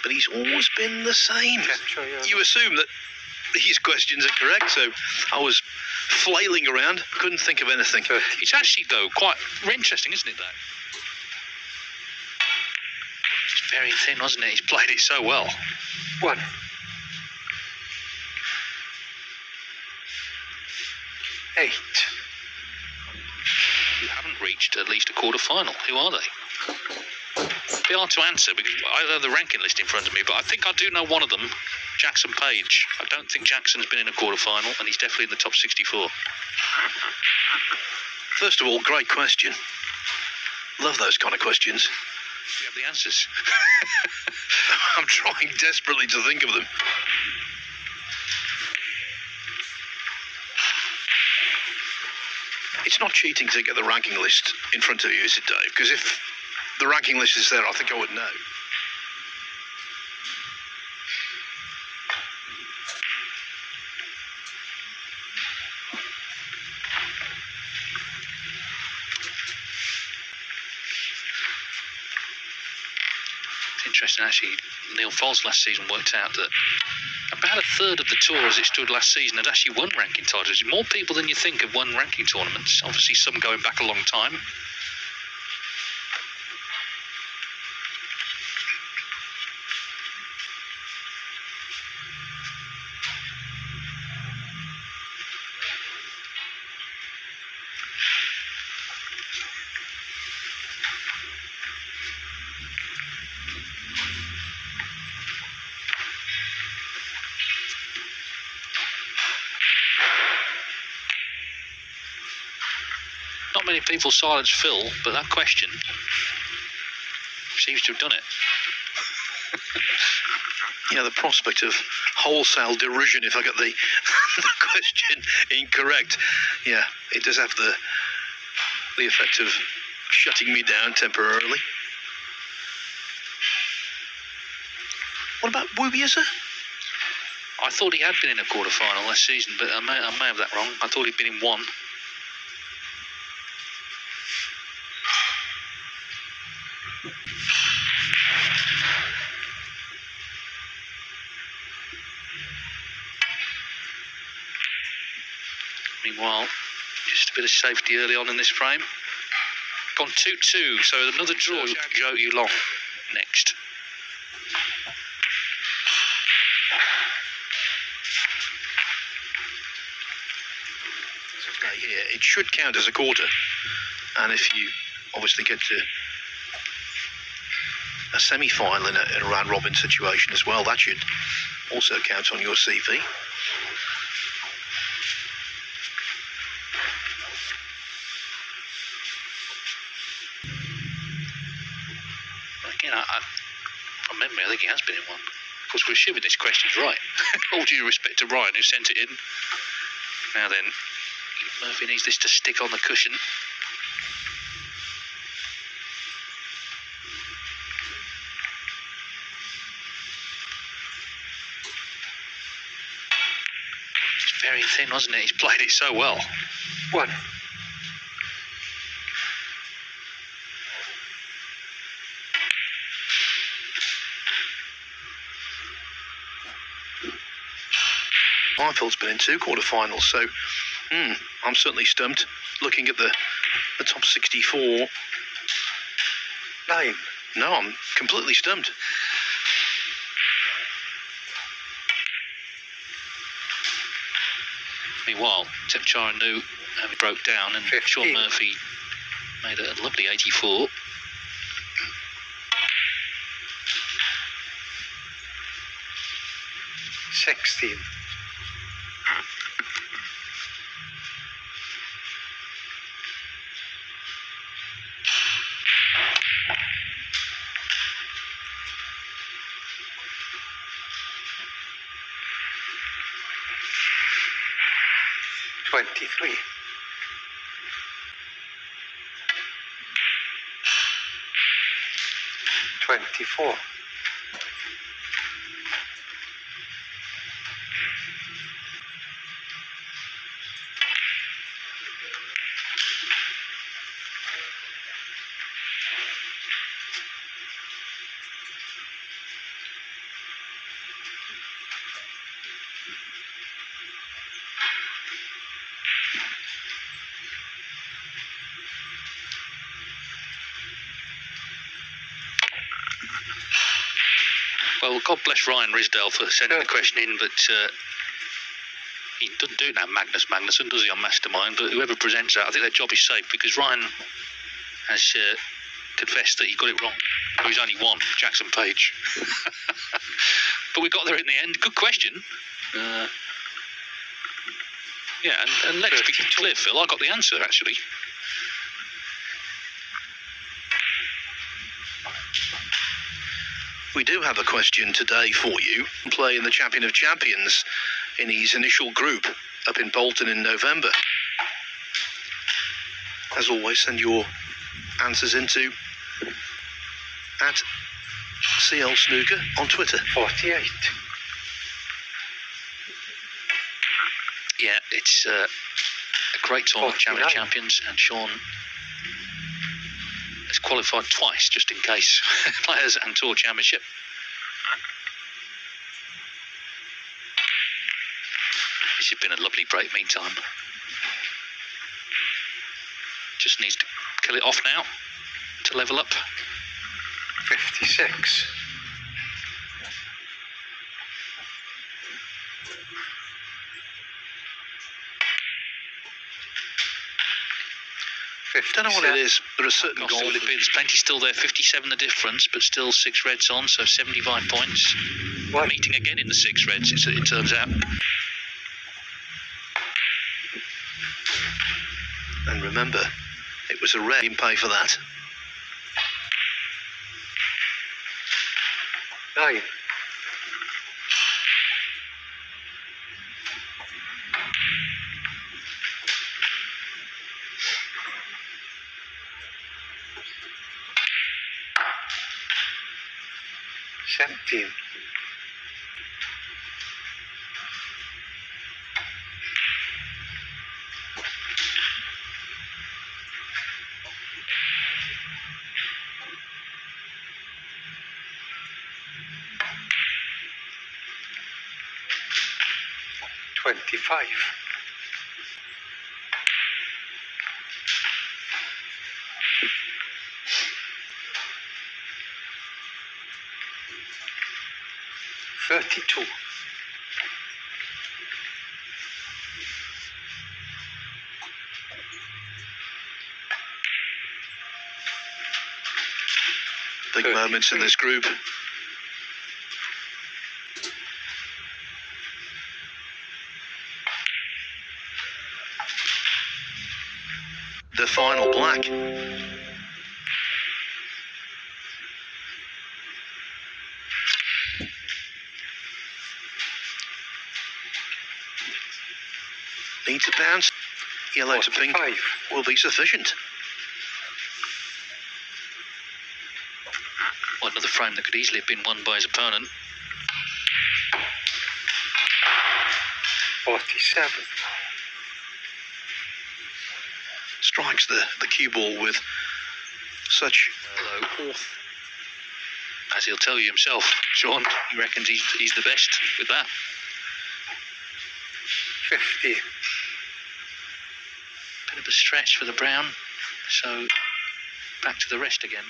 But he's always been the same. You assume that these questions are correct, so I was flailing around, couldn't think of anything. It's actually, though, quite interesting, isn't it, though? It's very thin, wasn't it? He's played it so well. 1. 8. You haven't reached at least a quarter-final. Who are they? Be hard to answer because I don't have the ranking list in front of me, but I think I do know one of them, Jackson Page. I don't think Jackson's been in a quarter-final, and he's definitely in the top 64. First of all, great question. Love those kind of questions. Do you have the answers? I'm trying desperately to think of them. It's not cheating to get the ranking list in front of you, is it, Dave? Because if the ranking list is there, I think I would know. It's interesting, actually. Neil Foles last season worked out that about a third of the tour as it stood last season had actually won ranking titles. More people than you think have won ranking tournaments. Obviously, some going back a long time. Not many people silence Phil, but that question seems to have done it. Yeah, the prospect of wholesale derision if I get the question incorrect. Yeah, it does have the effect of shutting me down temporarily. What about Wubieza? I thought he had been in a quarter-final last season, but I may have that wrong. I thought he'd been in one. Meanwhile, just a bit of safety early on in this frame. Gone 2-2, so another draw. Joe Yulong next. Here, it should count as a quarter, and if you obviously get to a semi-final in a round-robin situation as well, that should also count on your CV. Again, from memory, I think he has been in one. Of course, we're assuming this question's right. All due respect to Ryan, who sent it in. Now then, Murphy needs this to stick on the cushion. It's very thin, wasn't it? He's played it so well. 1. Highfield's been in 2 quarterfinals, so I'm certainly stumped looking at the top 64. 9. No, I'm completely stumped. Meanwhile, Tepchara knew how he broke down, and 15. Sean Murphy made a lovely 84. 16. 23. 24. 25. Well, God bless Ryan Risdale for sending the question in, but he doesn't do it now, Magnuson, does he, on Mastermind? But whoever presents that, I think their job is safe, because Ryan has confessed that he got it wrong. Well, he's only one, Jackson Page. But we got there in the end. Good question. Yeah, and let's be clear, Phil, I got the answer, actually. We do have a question today for you. Play in the Champion of Champions in his initial group up in Bolton in November. As always, send your answers into @CL Snooker on Twitter. 48. Yeah, it's a great tournament, Champion of Champions, and Sean has qualified twice, just in case. Players and Tour Championship. This has been a lovely break, meantime. Just needs to kill it off now to level up. 56. Don't know what it is. There are certain goals. Will it be? There's plenty still there. 57 the difference, but still 6 reds on, so 75 points. What? Meeting again in the 6 reds, it turns out. And remember, it was a red. You pay for that. 9. Team. $25. $32. Big moments in this group. The final black. Need to bounce. Yellow to pink will be sufficient. Well, another frame that could easily have been won by his opponent. 47. Strikes the cue ball with such. As he'll tell you himself, Sean, he reckons he's the best with that. 50. Bit of a stretch for the brown, so back to the rest again.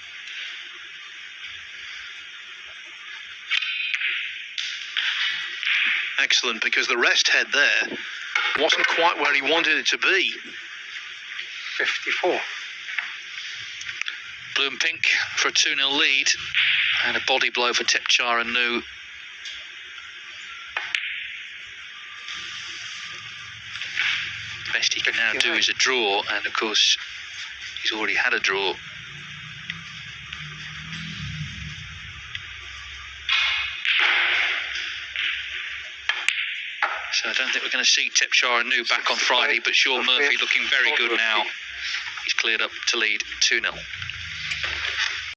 Excellent, because the rest head there wasn't quite where he wanted it to be. 54. Blue and pink for a 2-0 lead, and a body blow for Tepchar and Nu. Best he can now do is a draw, and of course he's already had a draw. So I don't think we're going to see Tepchar and Nu back on Friday, but Sean Murphy looking very good now. He's cleared up to lead 2-0.